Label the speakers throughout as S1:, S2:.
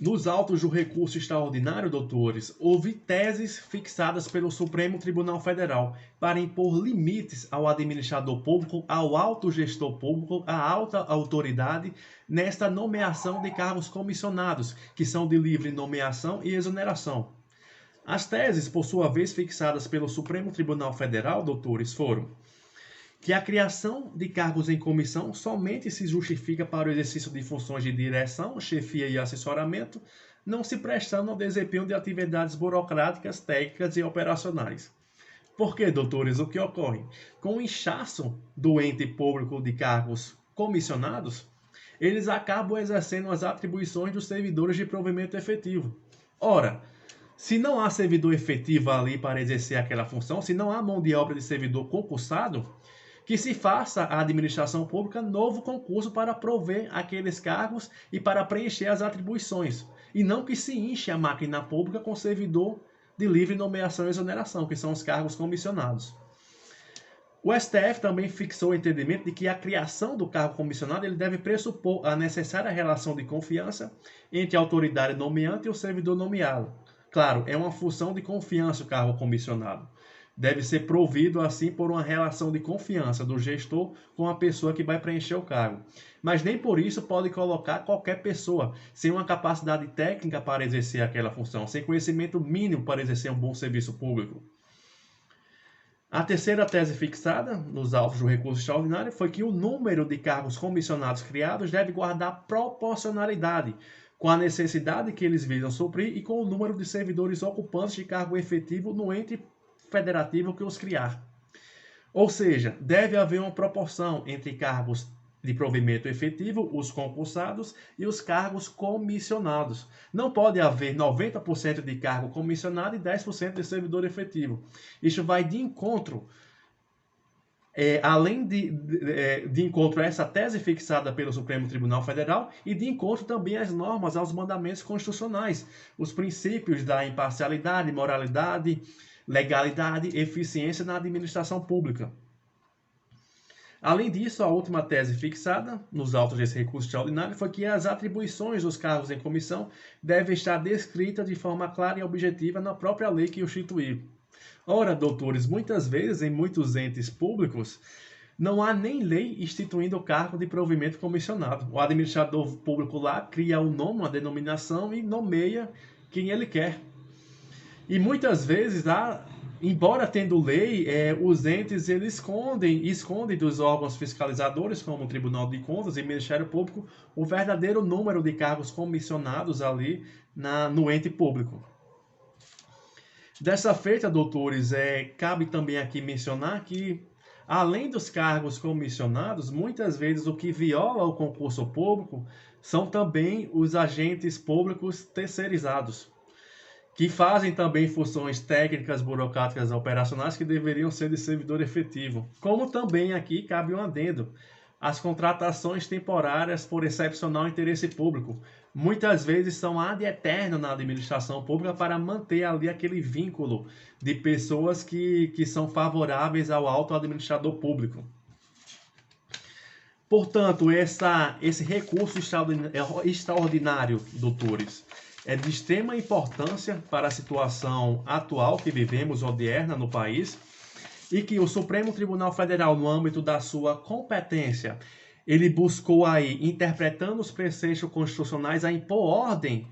S1: Nos autos do recurso extraordinário, doutores, houve teses fixadas pelo Supremo Tribunal Federal para impor limites ao administrador público, ao alto gestor público, à alta autoridade, nesta nomeação de cargos comissionados, que são de livre nomeação e exoneração. As teses, por sua vez, fixadas pelo Supremo Tribunal Federal, doutores, foram que a criação de cargos em comissão somente se justifica para o exercício de funções de direção, chefia e assessoramento, não se prestando ao desempenho de atividades burocráticas, técnicas e operacionais. Por que, doutores, o que ocorre? Com o inchaço do ente público de cargos comissionados, eles acabam exercendo as atribuições dos servidores de provimento efetivo. Ora, se não há servidor efetivo ali para exercer aquela função, se não há mão de obra de servidor concursado, que se faça a administração pública novo concurso para prover aqueles cargos e para preencher as atribuições, e não que se enche a máquina pública com servidor de livre nomeação e exoneração, que são os cargos comissionados. O STF também fixou o entendimento de que a criação do cargo comissionado ele deve pressupor a necessária relação de confiança entre a autoridade nomeante e o servidor nomeado. Claro, é uma função de confiança o cargo comissionado. Deve ser provido assim por uma relação de confiança do gestor com a pessoa que vai preencher o cargo. Mas nem por isso pode colocar qualquer pessoa sem uma capacidade técnica para exercer aquela função, sem conhecimento mínimo para exercer um bom serviço público. A terceira tese fixada nos autos do recurso extraordinário foi que o número de cargos comissionados criados deve guardar proporcionalidade com a necessidade que eles visam suprir e com o número de servidores ocupantes de cargo efetivo no ente federativo que os criar. Ou seja, deve haver uma proporção entre cargos de provimento efetivo, os concursados, e os cargos comissionados. Não pode haver 90% de cargo comissionado e 10% de servidor efetivo. Isso vai de encontro, além de encontro a essa tese fixada pelo Supremo Tribunal Federal e de encontro também às normas, aos mandamentos constitucionais, os princípios da imparcialidade, moralidade, legalidade e eficiência na administração pública. Além disso, a última tese fixada nos autos desse recurso extraordinário foi que as atribuições dos cargos em comissão devem estar descritas de forma clara e objetiva na própria lei que o instituiu. Ora, doutores, muitas vezes em muitos entes públicos não há nem lei instituindo o cargo de provimento comissionado. O administrador público lá cria um nome, uma denominação e nomeia quem ele quer. E muitas vezes, embora tendo lei, os entes eles escondem dos órgãos fiscalizadores, como o Tribunal de Contas e Ministério Público, o verdadeiro número de cargos comissionados ali no ente público. Dessa feita, doutores, cabe também aqui mencionar que, além dos cargos comissionados, muitas vezes o que viola o concurso público são também os agentes públicos terceirizados, que fazem também funções técnicas, burocráticas, operacionais que deveriam ser de servidor efetivo. Como também aqui cabe um adendo, as contratações temporárias por excepcional interesse público. Muitas vezes são ad eterno na administração pública para manter ali aquele vínculo de pessoas que são favoráveis ao alto administrador público. Portanto, esse recurso extraordinário, doutores, é de extrema importância para a situação atual que vivemos, odierna, no país, e que o Supremo Tribunal Federal, no âmbito da sua competência, ele buscou aí, interpretando os preceitos constitucionais, a impor ordem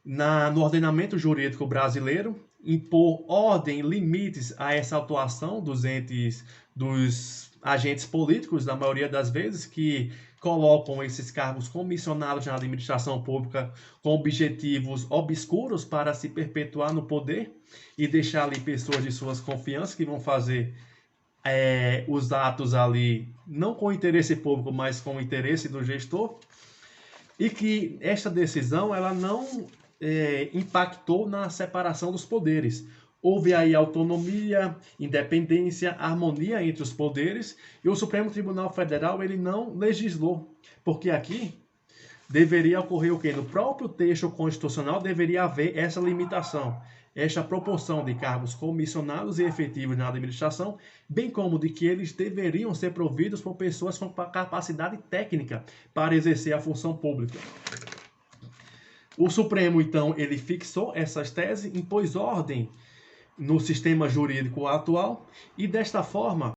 S1: no ordenamento jurídico brasileiro, impor ordem, limites a essa atuação dos agentes políticos, na maioria das vezes, que colocam esses cargos comissionados na administração pública com objetivos obscuros para se perpetuar no poder e deixar ali pessoas de suas confianças que vão fazer os atos ali, não com interesse público, mas com o interesse do gestor, e que esta decisão ela não impactou na separação dos poderes. Houve aí autonomia, independência, harmonia entre os poderes, e o Supremo Tribunal Federal ele não legislou, porque aqui deveria ocorrer o quê? No próprio texto constitucional deveria haver essa limitação, esta proporção de cargos comissionados e efetivos na administração, bem como de que eles deveriam ser providos por pessoas com capacidade técnica para exercer a função pública. O Supremo, então, ele fixou essas teses, impôs ordem no sistema jurídico atual e, desta forma,